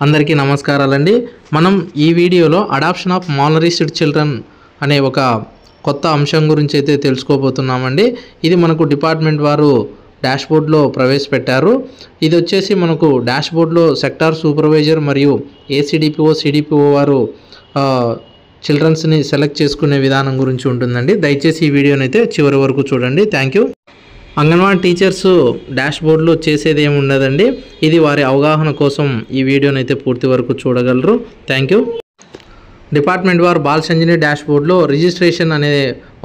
అందరికీ నమస్కారాలండి। మనం ఈ వీడియోలో అడాప్షన్ ఆఫ్ మాల్నరిష్డ్ చిల్డ్రన్ అనే ఒక కొత్త అంశం గురించి అయితే తెలుసుకోబోతున్నామండి। ఇది మనకు డిపార్ట్మెంట్ వారు డాష్బోర్డ్లో ప్రవేశపెట్టారు। ఇది వచ్చేసి మనకు డాష్బోర్డ్లో సెక్టార్ సూపర్వైజర్ మరియు ఏసీడీపీఓ సిడిపిఓ వారు చిల్డ్రన్స్ని సెలెక్ట్ చేసుకునే విధానం గురించి ఉంటుందండి। దయచేసి ఈ వీడియోని అయితే చివరి వరకు చూడండి। Thank you. అంగన్వాడీ టీచర్స్ డాష్బోర్డ్లో చేసేది ఏమి ఉండదండి, ఇది వారి అవగాహన కోసం ఈ వీడియోని అయితే పూర్తి వరకు చూడగలరు। Thank you. డిపార్ట్మెంట్ వారు బాల్ సంజీని డాష్బోర్డ్లో రిజిస్ట్రేషన్ అనే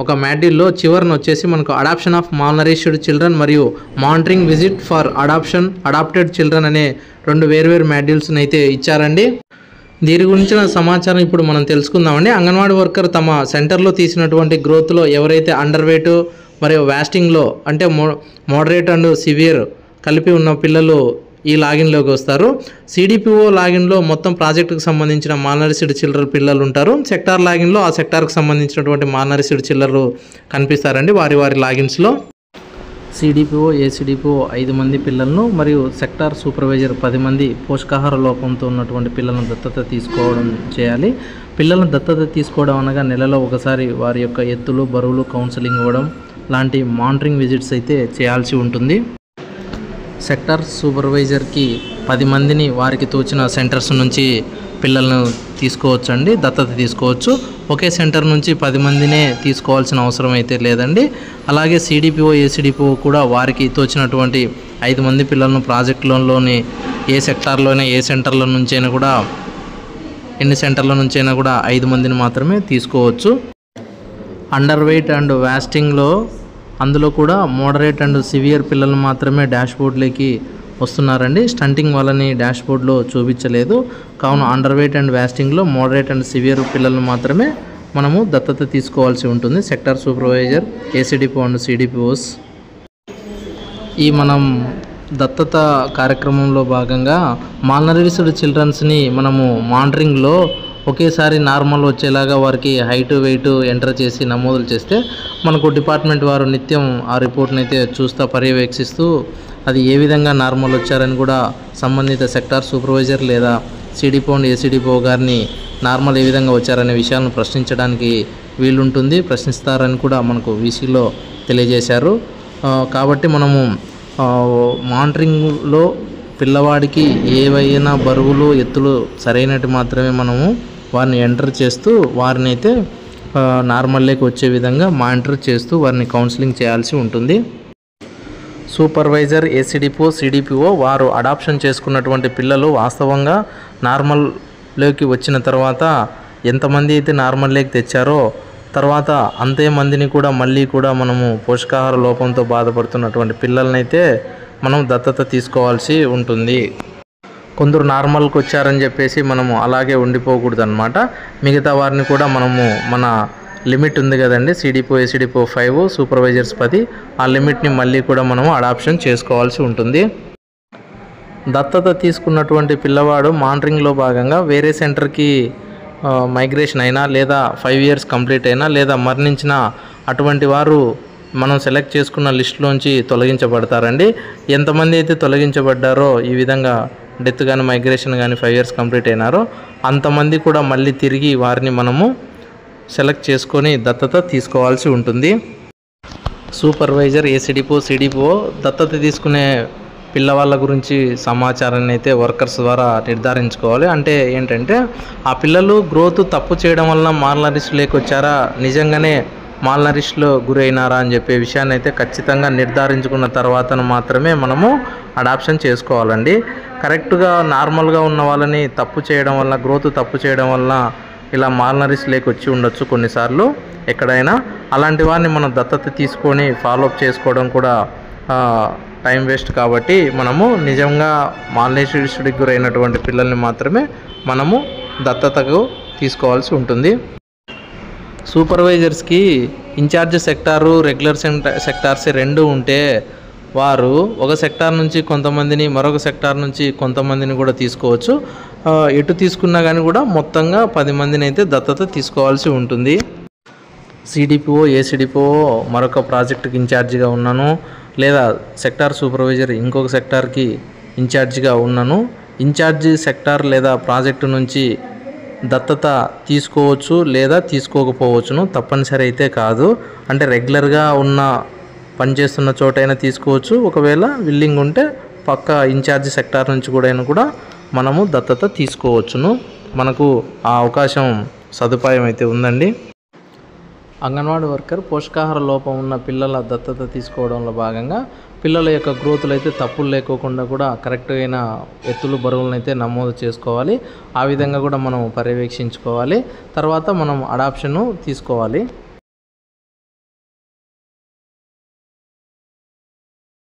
ఒక మాడ్యూల్లో చివరిని వచ్చేసి మనకు అడాప్షన్ ఆఫ్ మాల్నరిష్డ్ చిల్డ్రన్ మరియు monitoring visit for adapted children అనే రెండు వేర్వేరు మాడ్యూల్స్ని అయితే ఇచ్చారండి। దీని గురించిన సమాచారం ఇప్పుడు మనం తెలుసుకుందామండి। అంగన్వాడీ వర్కర్ తమ సెంటర్లో తీసినటువంటి గ్రోత్లో ఎవరైతే అండర్ వెయిట్ మరియు వాస్టింగ్లో అంటే మోడరేట్ అండ్ సివియర్ కలిపి ఉన్న పిల్లలు ఈ లాగిన్లోకి వస్తారు। సిడిపిఓ లాగిన్లో మొత్తం ప్రాజెక్టుకు సంబంధించిన మాల్నరిష్డ్ చిల్డ్రన్ పిల్లలు ఉంటారు। సెక్టార్ లాగిన్లో ఆ సెక్టార్కి సంబంధించినటువంటి మాల్నరిష్డ్ చిల్లర్లు కనిపిస్తారండి వారి లాగిన్స్లో। సిడిపిఓ ఏసీడీపీఓ 5 మంది పిల్లలను మరియు సెక్టార్ సూపర్వైజర్ 10 మంది పోషకాహార లోపంతో ఉన్నటువంటి పిల్లలను దత్తత తీసుకోవడం చేయాలి। పిల్లలను దత్తత తీసుకోవడం అనగా నెలలో ఒకసారి వారి యొక్క ఎత్తులు బరువులు కౌన్సిలింగ్ ఇవ్వడం లాంటి మానిటరింగ్ విజిట్స్ అయితే చేయాల్సి ఉంటుంది। సెక్టార్ సూపర్వైజర్కి 10 మందిని వారికి తోచిన సెంటర్స్ నుంచి పిల్లలను తీసుకోవచ్చండి, దత్తత తీసుకోవచ్చు। ఒకే సెంటర్ నుంచి 10 మందినే తీసుకోవాల్సిన అవసరం అయితే లేదండి। అలాగే సిడిపిఓ ఏసీడీపీఓ కూడా వారికి తోచినటువంటి 5 మంది పిల్లలను ప్రాజెక్టులోని ఏ సెక్టార్లోనే ఏ సెంటర్ల నుంచైనా కూడా ఎన్ని సెంటర్ల నుంచైనా కూడా 5 మందిని మాత్రమే తీసుకోవచ్చు। అండర్ వెయిట్ అండ్ వాస్టింగ్లో అందులో కూడా మోడరేట్ అండ్ సివియర్ పిల్లలు మాత్రమే డాష్బోర్డ్లోకి వస్తున్నారండి। స్టంటింగ్ వాళ్ళని డాష్బోర్డ్లో చూపించలేదు కావున అండర్ వెయిట్ అండ్ వాస్టింగ్లో మోడరేట్ అండ్ సివియర్ పిల్లలు మాత్రమే మనము దత్తత తీసుకోవాల్సి ఉంటుంది। Sector supervisor ACDPO and CDPOs ఈ మనం దత్తత కార్యక్రమంలో భాగంగా మాల్నరిష్డ్ చిల్డ్రన్స్ని మనము మానిటరింగ్లో ఒకేసారి నార్మల్ వచ్చేలాగా వారికి హైట్ వెయిట్ ఎంటర్ చేసి నమోదులు చేస్తే మనకు డిపార్ట్మెంట్ వారు నిత్యం ఆ రిపోర్ట్ని అయితే చూస్తూ పర్యవేక్షిస్తూ అది ఏ విధంగా నార్మల్ వచ్చారని కూడా సంబంధిత సెక్టార్ సూపర్వైజర్ లేదా సిడిపిఓ అండ్ ఏసీడీపీఓ గారిని నార్మల్ ఏ విధంగా వచ్చారనే విషయాలను ప్రశ్నించడానికి వీలుంటుంది, ప్రశ్నిస్తారని కూడా మనకు వీసీలో తెలియజేశారు। కాబట్టి మనము మానిటరింగ్లో పిల్లవాడికి ఏవైనా బరువులు ఎత్తులు సరైనట్టు మాత్రమే మనము వారిని ఎంటర్ చేస్తూ వారిని అయితే నార్మల్లోకి వచ్చే విధంగా మానిటర్ చేస్తూ వారిని కౌన్సిలింగ్ చేయాల్సి ఉంటుంది। సూపర్వైజర్ ఏసీడీపీఓ సిడిపిఓ వారు అడాప్షన్ చేసుకున్నటువంటి పిల్లలు వాస్తవంగా నార్మల్లోకి వచ్చిన తర్వాత ఎంతమంది అయితే నార్మల్లోకి తెచ్చారో తర్వాత అంతే మందిని కూడా మళ్ళీ కూడా మనము పోషకాహార లోపంతో బాధపడుతున్నటువంటి పిల్లలనైతే మనం దత్తత తీసుకోవాల్సి ఉంటుంది। కొందరు నార్మల్కి వచ్చారని చెప్పేసి మనము అలాగే ఉండిపోకూడదు అన్నమాట। మిగతా వారిని కూడా మనము మన లిమిట్ ఉంది కదండి, సిడిపిఓ ఏసీడీపీఓ 5 సూపర్వైజర్స్ 10, ఆ లిమిట్ని మళ్ళీ కూడా మనము అడాప్షన్ చేసుకోవాల్సి ఉంటుంది। దత్తత తీసుకున్నటువంటి పిల్లవాడు మానిటరింగ్లో భాగంగా వేరే సెంటర్కి మైగ్రేషన్ అయినా లేదా 5 ఇయర్స్ కంప్లీట్ అయినా లేదా మరణించిన అటువంటి వారు మనం సెలెక్ట్ చేసుకున్న లిస్టులోంచి తొలగించబడతారండి। ఎంతమంది అయితే తొలగించబడ్డారో ఈ విధంగా డెత్ కానీ మైగ్రేషన్ కానీ 5 ఇయర్స్ కంప్లీట్ అయినారో అంతమంది కూడా మళ్ళీ తిరిగి వారిని మనము సెలెక్ట్ చేసుకొని దత్తత తీసుకోవాల్సి ఉంటుంది। సూపర్వైజర్ ఏసీడీపీఓ సిడిపిఓ దత్తత తీసుకునే పిల్లవాళ్ళ గురించి సమాచారాన్ని అయితే వర్కర్స్ ద్వారా నిర్ధారించుకోవాలి। అంటే ఏంటంటే ఆ పిల్లలు గ్రోత్ తప్పు చేయడం వలన మాల్నరిష్డ్లోకి వచ్చారా, నిజంగానే మాల్నరిష్డ్లో గురైనారా అని చెప్పే విషయాన్ని అయితే ఖచ్చితంగా నిర్ధారించుకున్న తర్వాత మాత్రమే మనము అడాప్షన్ చేసుకోవాలండి। కరెక్ట్గా నార్మల్గా ఉన్న వాళ్ళని తప్పు చేయడం వల్ల గ్రోత్ తప్పు చేయడం వల్ల ఇలా మాల్నరిష్డ్లోకి వచ్చి ఉండొచ్చు కొన్నిసార్లు ఎక్కడైనా, అలాంటి వారిని మనం దత్తత తీసుకొని ఫాలోఅప్ చేసుకోవడం కూడా టైం వేస్ట్ కాబట్టి మనము నిజంగా మాల్నరిష్డ్కి గురైనటువంటి పిల్లల్ని మాత్రమే మనము దత్తతకు తీసుకోవాల్సి ఉంటుంది। సూపర్వైజర్స్కి ఇన్ఛార్జ్ సెక్టారు రెగ్యులర్ సెక్టార్స్ 2 ఉంటే వారు ఒక సెక్టార్ నుంచి కొంతమందిని మరొక సెక్టార్ నుంచి కొంతమందిని కూడా తీసుకోవచ్చు। ఎటు తీసుకున్నా కానీ కూడా మొత్తంగా 10 మందిని అయితే దత్తత తీసుకోవాల్సి ఉంటుంది। సిడిపిఓ ఏసీడీపీఓ మరొక ప్రాజెక్టుకి ఇన్ఛార్జిగా ఉన్నాను లేదా సెక్టార్ సూపర్వైజర్ ఇంకొక సెక్టార్కి ఇన్ఛార్జిగా ఉన్నాను, ఇన్ఛార్జి సెక్టార్ లేదా ప్రాజెక్టు నుంచి దత్తత తీసుకోవచ్చు లేదా తీసుకోకపోవచ్చును. తప్పనిసరి అయితే కాదు. అంటే రెగ్యులర్గా ఉన్న పనిచేస్తున్న చోటైనా తీసుకోవచ్చు. ఒకవేళ విల్లింగ్ ఉంటే పక్క ఇన్ఛార్జి సెక్టార్ నుంచి కూడా మనము దత్తత తీసుకోవచ్చును. మనకు ఆ అవకాశం సదుపాయం అయితే ఉందండి. అంగన్వాడీ వర్కర్ పోషకాహార లోపం ఉన్న పిల్లల దత్తత తీసుకోవడంలో భాగంగా పిల్లల యొక్క గ్రోత్లు అయితే తప్పులు లేకోకుండా కూడా కరెక్ట్ అయిన ఎత్తులు బరువులను అయితే నమోదు చేసుకోవాలి. ఆ విధంగా కూడా మనం పర్యవేక్షించుకోవాలి. తర్వాత మనం అడాప్షను తీసుకోవాలి.